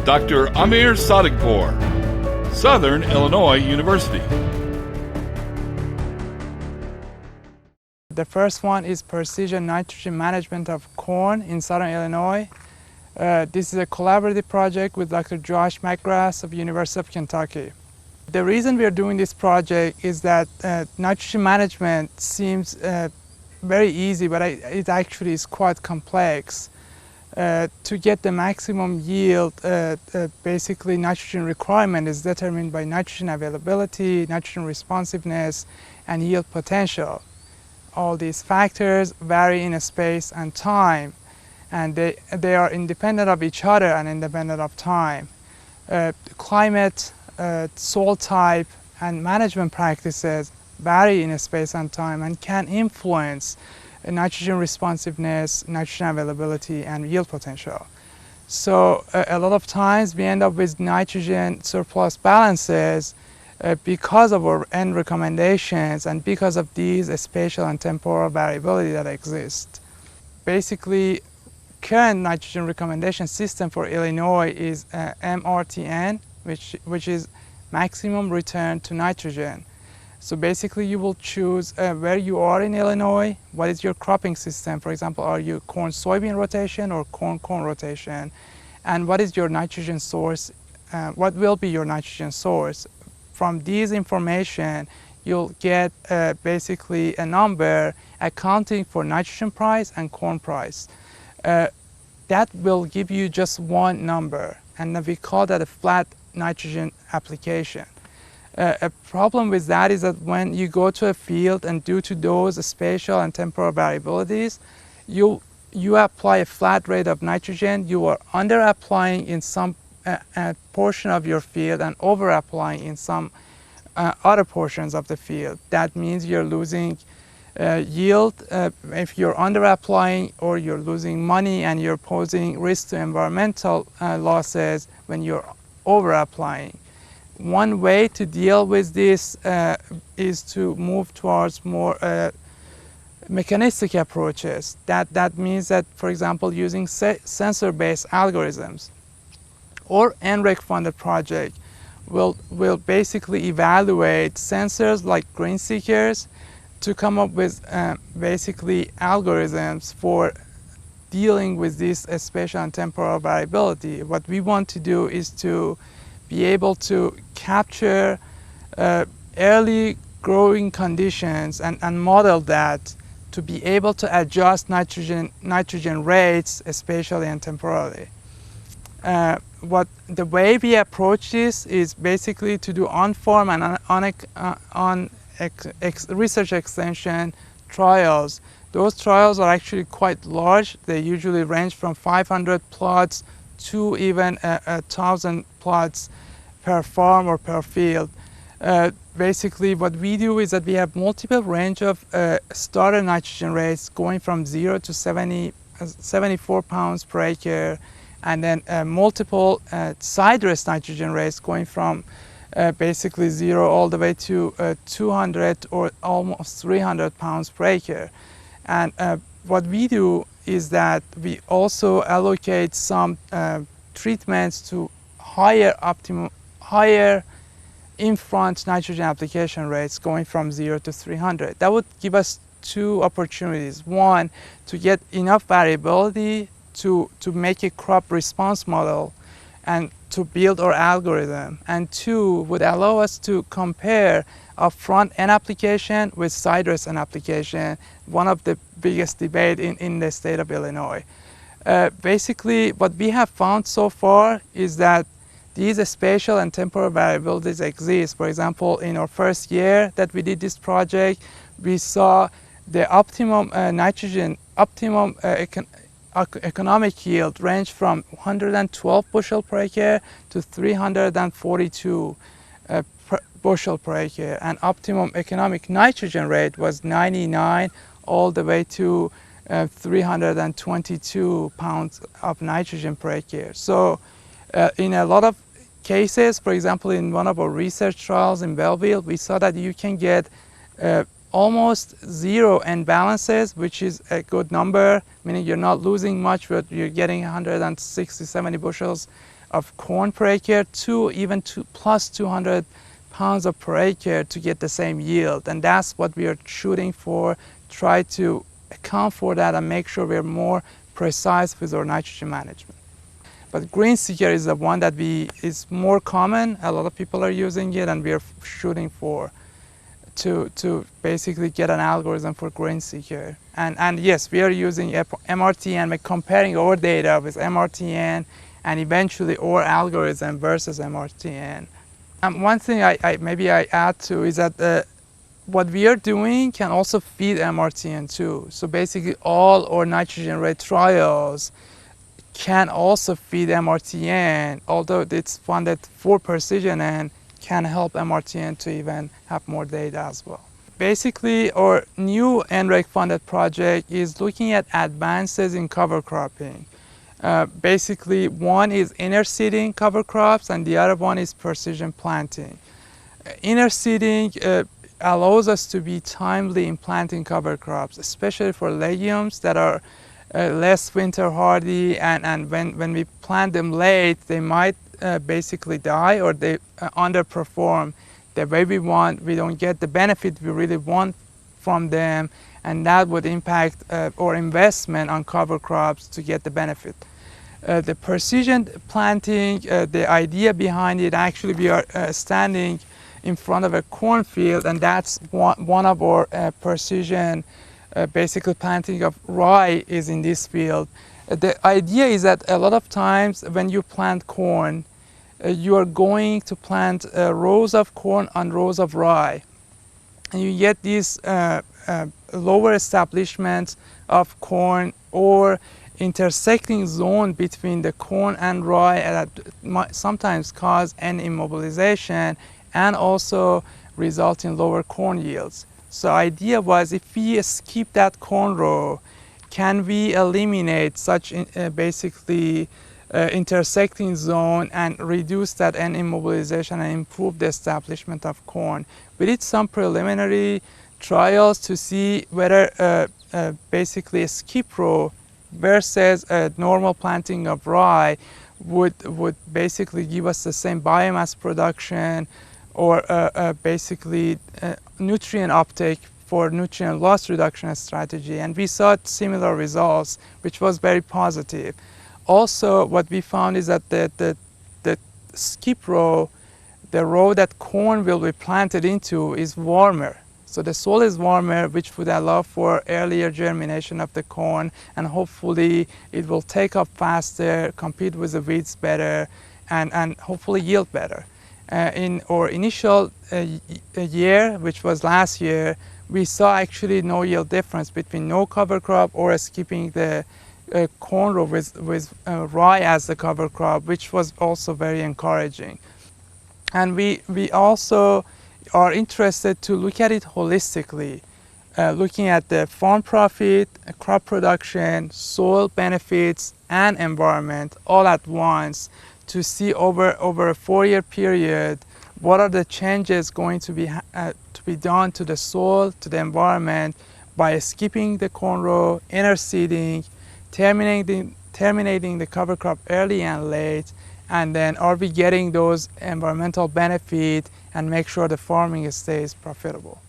Dr. Amir Sadeghpour, Southern Illinois University. The first one is precision nitrogen management of corn in Southern Illinois. This is a collaborative project with Dr. Josh McGrath of University of Kentucky. The reason we are doing this project is that nitrogen management seems very easy, but it actually is quite complex. To get the maximum yield, basically nitrogen requirement is determined by nitrogen availability, nitrogen responsiveness, and yield potential. All these factors vary in space and time, and they are independent of each other and independent of time. Climate, soil type, and management practices vary in space and time and can influence nitrogen responsiveness, nitrogen availability, and yield potential. So a lot of times we end up with nitrogen surplus balances because of our end recommendations and because of these spatial and temporal variability that exist. Basically, current nitrogen recommendation system for Illinois is MRTN, which is maximum return to nitrogen. So basically you will choose where you are in Illinois, what is your cropping system. For example, are you corn-soybean rotation or corn-corn rotation? And what is your nitrogen source? What will be your nitrogen source? From these information, you'll get basically a number accounting for nitrogen price and corn price. That will give you just one number, and we call that a flat nitrogen application. A problem with that is that when you go to a field and due to those spatial and temporal variabilities, you apply a flat rate of nitrogen, you are under applying in some portion of your field and over applying in some other portions of the field. That means you're losing yield if you're under applying, or you're losing money and you're posing risk to environmental losses when you're over applying. One way to deal with this is to move towards more mechanistic approaches. That means that, for example, using sensor-based algorithms or NREC funded project will basically evaluate sensors like GreenSeekers to come up with basically algorithms for dealing with this spatial and temporal variability. What we want to do is to be able to capture early growing conditions and model that to be able to adjust nitrogen rates spatially and temporally. The way we approach this is basically to do on-farm and on research extension trials. Those trials are actually quite large. They usually range from 500 plots to even 1,000 plots per farm or per field. Basically what we do is that we have multiple range of starter nitrogen rates going from 0 to 74 pounds per acre, and then multiple side rest nitrogen rates going from basically 0 all the way to 200 or almost 300 pounds per acre. And what we do is that we also allocate some treatments to higher in-front nitrogen application rates going from 0 to 300. That would give us two opportunities. One, to get enough variability to make a crop response model and to build our algorithm. And two, would allow us to compare a front-end application with side rest end application, one of the biggest debate in the state of Illinois. Basically, what we have found so far is that these spatial and temporal variabilities exist. For example, in our first year that we did this project, we saw the optimum economic yield range from 112 bushel per acre to 342 bushel per acre, and optimum economic nitrogen rate was 99 all the way to 322 pounds of nitrogen per acre. So in a lot of cases, for example, in one of our research trials in Belleville, we saw that you can get almost zero end balances, which is a good number, meaning you're not losing much, but you're getting 160, 70 bushels of corn per acre to even plus 200 pounds of per acre to get the same yield. And that's what we are shooting for, try to account for that and make sure we're more precise with our nitrogen management. But GreenSeeker is the one that is more common. A lot of people are using it, and we are shooting for to basically get an algorithm for GreenSeeker. And yes, we are using MRTN, we're comparing our data with MRTN and eventually our algorithm versus MRTN. One thing I add to is that what we are doing can also feed MRTN too. So basically all our nitrogen rate trials can also feed MRTN, although it's funded for precision and can help MRTN to even have more data as well. Basically, our new NREC funded project is looking at advances in cover cropping. Basically, one is inner seeding cover crops and the other one is precision planting. Inner seeding allows us to be timely in planting cover crops, especially for legumes that are less winter hardy, and when we plant them late, they might basically die or they underperform the way we want. We don't get the benefit we really want from them, and that would impact our investment on cover crops to get the benefit. The precision planting, the idea behind it, actually we are standing in front of a cornfield, and that's one of our precision basically planting of rye is in this field. The idea is that a lot of times when you plant corn, you are going to plant rows of corn on rows of rye. And you get these lower establishments of corn or intersecting zone between the corn and rye that might sometimes cause an immobilization and also result in lower corn yields. So idea was, if we skip that corn row, can we eliminate such basically intersecting zone and reduce that N immobilization and improve the establishment of corn? We did some preliminary trials to see whether basically a skip row versus a normal planting of rye would basically give us the same biomass production or basically nutrient uptake for nutrient loss reduction strategy, and we saw similar results, which was very positive. Also, what we found is that the skip row, the row that corn will be planted into, is warmer. So the soil is warmer, which would allow for earlier germination of the corn, and hopefully it will take up faster, compete with the weeds better, and hopefully yield better. In our initial year, which was last year, we saw actually no yield difference between no cover crop or skipping the corn row with rye as the cover crop, which was also very encouraging. And we also are interested to look at it holistically, looking at the farm profit, crop production, soil benefits, and environment all at once to see over a 4-year period what are the changes going to be done to the soil, to the environment by skipping the corn row, interseeding, terminating the cover crop early and late, and then are we getting those environmental benefits and make sure the farming stays profitable.